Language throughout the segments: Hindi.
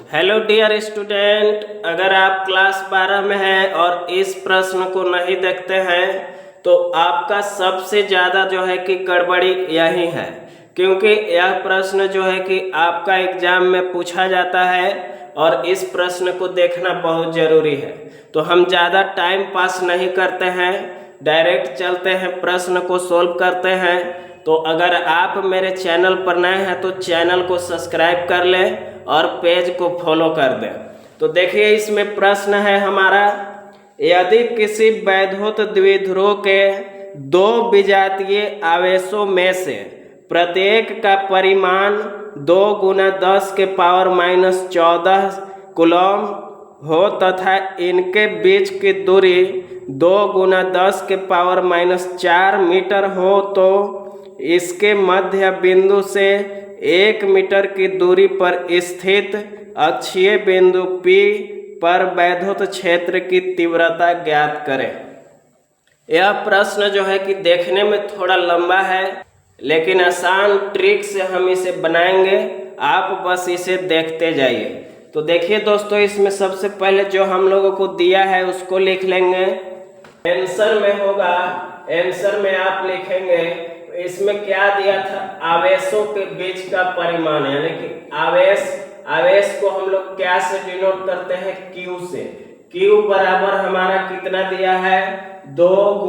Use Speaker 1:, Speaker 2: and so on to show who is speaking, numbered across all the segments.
Speaker 1: हेलो डियर स्टूडेंट, अगर आप क्लास 12 में हैं और इस प्रश्न को नहीं देखते हैं तो आपका सबसे ज़्यादा जो है कि गड़बड़ी यही है, क्योंकि यह प्रश्न जो है कि आपका एग्जाम में पूछा जाता है और इस प्रश्न को देखना बहुत ज़रूरी है। तो हम ज़्यादा टाइम पास नहीं करते हैं, डायरेक्ट चलते हैं, प्रश्न को सोल्व करते हैं। तो अगर आप मेरे चैनल पर नए हैं तो चैनल को सब्सक्राइब कर लें और पेज को फॉलो कर दें। तो देखिए, इसमें प्रश्न है हमारा, यदि किसी वैद्युत द्विध्रुव के दो विजातीय आवेशों में से प्रत्येक का परिमाण 2 × 10⁻⁻14 कूलम हो तथा इनके बीच की दूरी 2 × 10⁻⁻4 मीटर हो, तो इसके मध्य बिंदु से 1 मीटर की दूरी पर स्थित अक्षीय बिंदु P पर वैद्युत क्षेत्र की तीव्रता ज्ञात करें। यह प्रश्न जो है कि देखने में थोड़ा लंबा है, लेकिन आसान ट्रिक से हम इसे बनाएंगे, आप बस इसे देखते जाइए। तो देखिए दोस्तों, इसमें सबसे पहले जो हम लोगों को दिया है उसको लिख लेंगे। आंसर में होगा, आंसर में आप लिखेंगे, इसमें क्या दिया था, आवेशों के बीच का परिमाण, यानी कि आवेश को हम लोग क्या से डिनोट करते हैं, Q से। Q बराबर हमारा कितना दिया है, 2 ×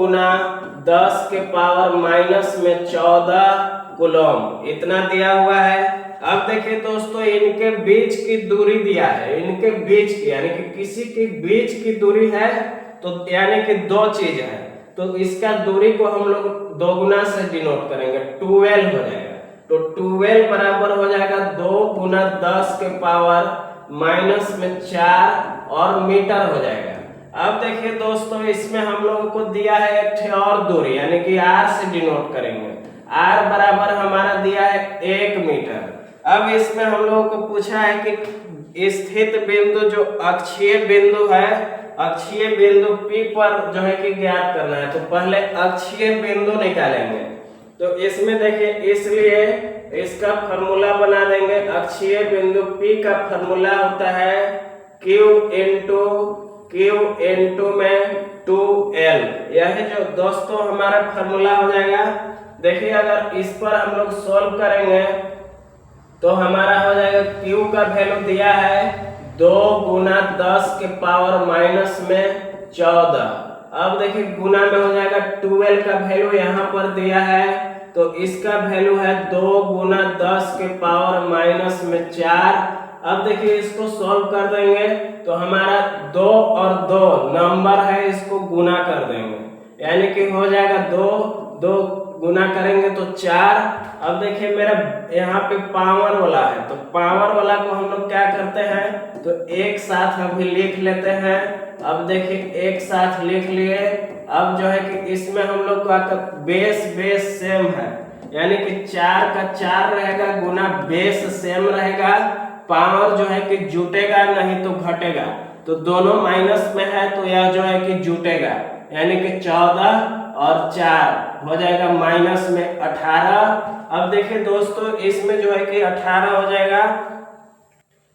Speaker 1: 10⁻⁻14 कूलम, इतना दिया हुआ है। अब देखिए दोस्तों, इनके बीच की दूरी दिया है, इनके बीच की यानी कि किसी के बीच की दूरी है, तो यानी कि दो चीज है, तो इसका दूरी को हम लोग 2 गुना से डिनोट करेंगे, 12 हो जाएगा। तो 12 बराबर हो जाएगा 2 × 10⁻⁻4 और मीटर हो जाएगा। अब देखिए दोस्तों, इसमें हम लोगों को दिया है एक और दूरी, यानी कि R से डिनोट करेंगे। R बराबर हमारा दिया है 1 मीटर। अब इसमें हम लोगों को पूछा है कि स्थित बिंदु जो अक्षीय बिंदु है, अक्षीय बिंदु P पर जो है कि ज्ञात करना है। तो पहले अक्षीय बिंदु निकालेंगे। तो इसमें देखिए, इसलिए इसका फॉर्मूला बना देंगे। अक्षीय बिंदु P का फॉर्मूला होता है Q × में 2L। यह जो दोस्तों हमारा फॉर्मूला हो जाएगा। देखिए, अगर इस पर हम लोग सॉल्व करेंगे तो हमारा हो जाएगा, Q का वैल्यू दिया है 2 × 10⁻⁻14। अब देखिए गुना में हो जाएगा, 12 का वैल्यू यहाँ पर दिया है, तो इसका वैल्यू है 2 × 10⁻⁻4। अब देखिए इसको सॉल्व कर देंगे तो हमारा 2 और 2 नंबर है, इसको गुना कर देंगे, यानी कि हो जाएगा 2 गुना करेंगे तो 4। अब देखिए मेरा यहाँ पे पावर वाला है, तो पावर वाला को हम लोग क्या करते हैं, तो एक साथ अभी लिख लेते हैं। अब देखिए एक साथ लिख लिए। अब जो है कि इसमें हम लोग का बेस सेम है, यानी कि 4 का 4 रहेगा गुना बेस सेम रहेगा। पावर जो है कि जुटेगा नहीं तो घटेगा, तो दोनों माइनस में है तो यह जो है कि जुटेगा, यानी कि 14 और 4 हो जाएगा माइनस में 18। अब देखिए दोस्तों, इसमें जो है कि 18 हो जाएगा,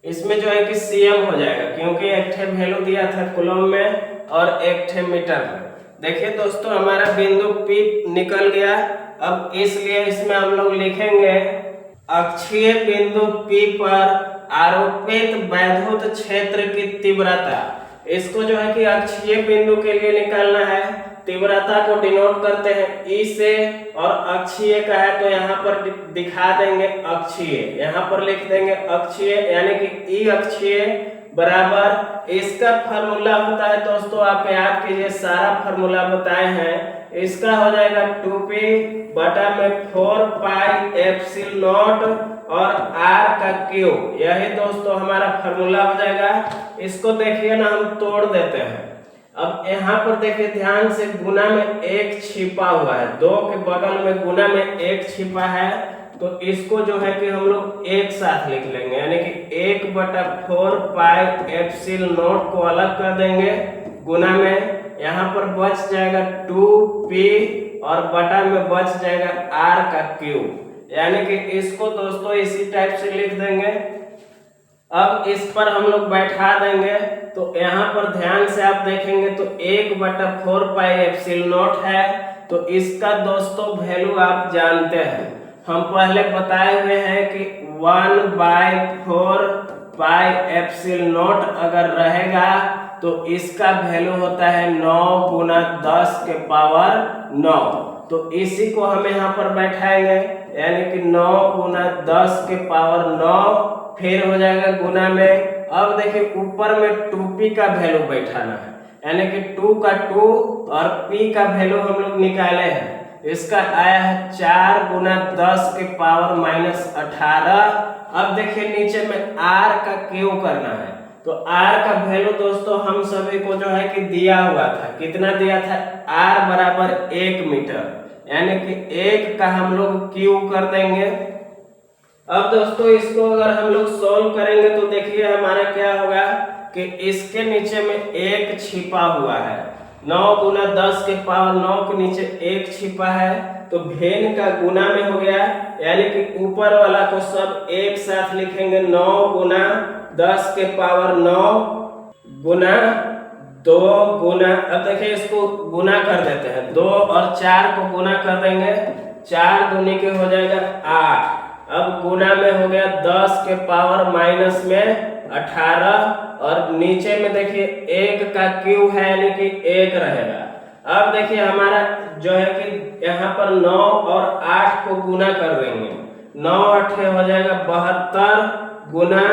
Speaker 1: इसमें जो है कि CM हो जाएगा, क्योंकि एक ठे वैल्यू दिया था कूलम में और एक ठे मीटर में। देखिए दोस्तों, हमारा बिंदु P निकल गया। अब इसलिए इसमें हम लोग लिखेंगे, अक्षीय बिंदु P पर आरोपित वैद्युत क्षेत्र की तीव्रता। इसको जो है कि अक्षीय बिंदु के लिए निकालना है। तीव्रता को डिनोट करते हैं E से, और अक्षीय का है तो यहाँ पर दिखा देंगे अक्षीय, यहाँ पर लिख देंगे अक्षीय, यानी कि E अक्षीय बराबर, इसका फॉर्मूला होता है दोस्तों, आप याद कीजिए, सारा फॉर्मूला बताए हैं। इसका हो जाएगा 2P बटा में 4πε0 और R का Q। यही दोस्तों हमारा फॉर्मूला हो जाएगा। इसको देखिए ना, हम तोड़ देते हैं। अब यहाँ पर देखिए ध्यान से, गुना में 1 छिपा हुआ है, 2 के बगल में गुना में 1 छिपा है, तो इसको जो है कि हम लोग एक साथ लिख लेंगे, यानी कि 1/4πε0 को अलग कर देंगे गुना में। यहाँ पर बच जाएगा 2P और बटा में बच जाएगा R का Q, यानी कि इसको दोस्तों इसी टाइप से लिख देंगे। अब इस पर हम लोग बैठा देंगे तो यहाँ पर ध्यान से आप देखेंगे तो 1/4 पाई एप्सिलॉन नॉट है। तो इसका दोस्तों वैल्यू आप जानते हैं, हम पहले बताए हुए हैं कि 1/4 पाई एप्सिलॉन नॉट अगर रहेगा तो इसका वैल्यू होता है 9 गुना 10 के पावर 9। तो इसी को हम यहाँ पर बैठाएंगे, यानी कि 9 गुना 10 के पावर 9, फिर हो जाएगा गुना में। अब देखिए ऊपर में 2p का वैल्यू बैठाना है, यानी कि 2 का 2 और p का वैल्यू हम लोग निकाले हैं। इसका आया है 4 गुना 10 के पावर -18। अब देखिए नीचे में r का क्यू करना है, तो r का वैल्यू दोस्तों हम सभी को जो है कि दिया हुआ था, कितना दिया था, r बराबर 1 मीटर, यानी कि 1 का हम लोग क्यू कर देंगे। अब दोस्तों इसको अगर हम लोग सोल्व करेंगे तो देखिए हमारा क्या होगा कि इसके नीचे में 1 छिपा हुआ है, 9 गुना 10 के पावर 9 के नीचे 1 छिपा है, तो भेन का गुना में हो गया, यानी कि ऊपर वाला को सब एक साथ लिखेंगे, 9 गुना 10 के पावर 9 गुना 2 गुना, अब देखिए इसको गुना कर देते हैं, 2 और 4 को गुना कर देंगे, 4 दूनी के हो जाएगा 8। अब गुना में हो गया 10 के पावर माइनस में 18, और नीचे में देखिए 1 का क्यू है, यानी कि 1 रहेगा। अब देखिए हमारा जो है कि यहाँ पर 9 और 8 को गुना कर देंगे, 9 8 हो जाएगा 72 गुना,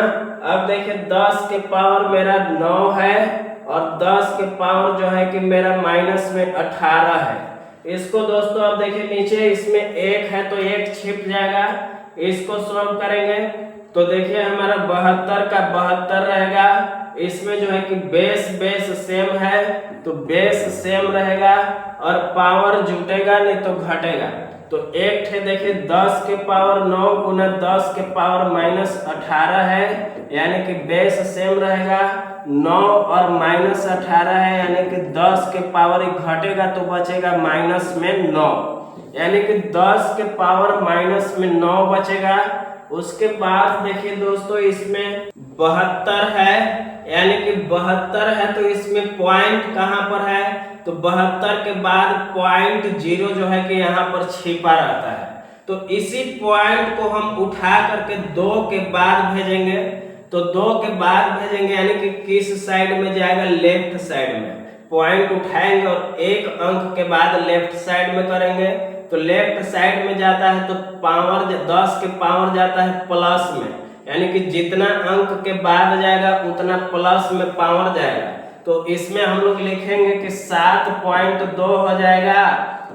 Speaker 1: अब देखिए 10 के पावर मेरा 9 है और 10 के पावर जो है कि मेरा माइनस में 18 है। इसको दोस्तों अब देखिए नीचे इसमें 1 है तो 1 छिप जाएगा, इसको सॉल्व करेंगे तो देखिए हमारा 72 का 72 रहेगा, इसमें जो है कि बेस सेम है तो बेस सेम रहेगा, और पावर जुटेगा नहीं तो घटेगा। तो एक ठे देखिए 10 के पावर 9 गुना 10 के पावर -18 है, यानी कि बेस सेम रहेगा, 9 और -18 है, यानी कि 10 के पावर घटेगा तो बचेगा माइनस में 9, यानी कि 10 के पावर माइनस में 9 बचेगा। उसके बाद देखिए दोस्तों इसमें 72 है, यानी कि 72 है तो इसमें पॉइंट कहाँ पर है, तो 72 के बाद पॉइंट 0 जो है कि यहाँ पर छिपा रहता है, तो इसी पॉइंट को हम उठा करके 2 के बाद भेजेंगे, तो 2 के बाद भेजेंगे यानी कि किस साइड में जाएगा, लेफ्ट साइड में पॉइंट उठाएंगे और 1 अंक के बाद लेफ्ट साइड में करेंगे, तो लेफ्ट साइड में जाता है तो पावर 10 के पावर जाता है प्लस में, यानी कि जितना अंक के बाद जाएगा उतना प्लस में पावर जाएगा, तो इसमें हम लोग लिखेंगे कि 7.2 हो जाएगा।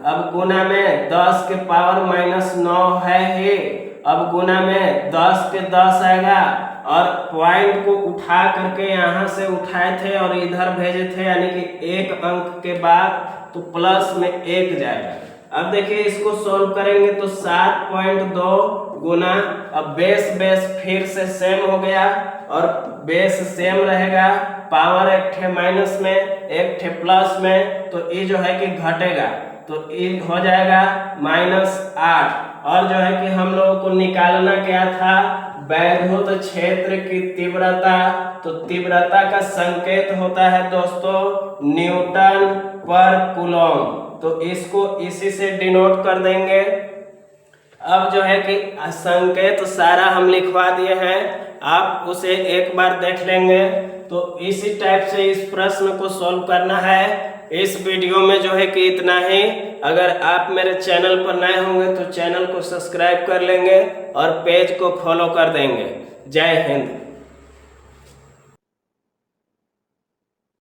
Speaker 1: अब गुना में 10 के पावर -9 है ही, अब गुना में 10 के 10 आएगा, और पॉइंट को उठा करके यहाँ से उठाए थे और इधर भेजे थे, यानी कि 1 अंक के बाद तो प्लस में 1 जाएगा। अब देखिए इसको सोल्व करेंगे तो 7.2 गुना, अब बेस फिर से सेम हो गया और बेस सेम रहेगा, पावर एक ठे माइनस में एक ठे प्लस में, तो ये जो है कि घटेगा तो ये हो जाएगा -8। और जो है कि हम लोगों को निकालना क्या था, वैद्युत क्षेत्र की तीव्रता, तो तीव्रता का संकेत होता है दोस्तों न्यूटन पर कूलम, तो इसको इसी से डिनोट कर देंगे। अब जो है कि संकेत सारा हम लिखवा दिए हैं, आप उसे एक बार देख लेंगे, तो इसी टाइप से इस प्रश्न को सॉल्व करना है। इस वीडियो में जो है कि इतना ही। अगर आप मेरे चैनल पर नए होंगे तो चैनल को सब्सक्राइब कर लेंगे और पेज को फॉलो कर देंगे। जय हिंद।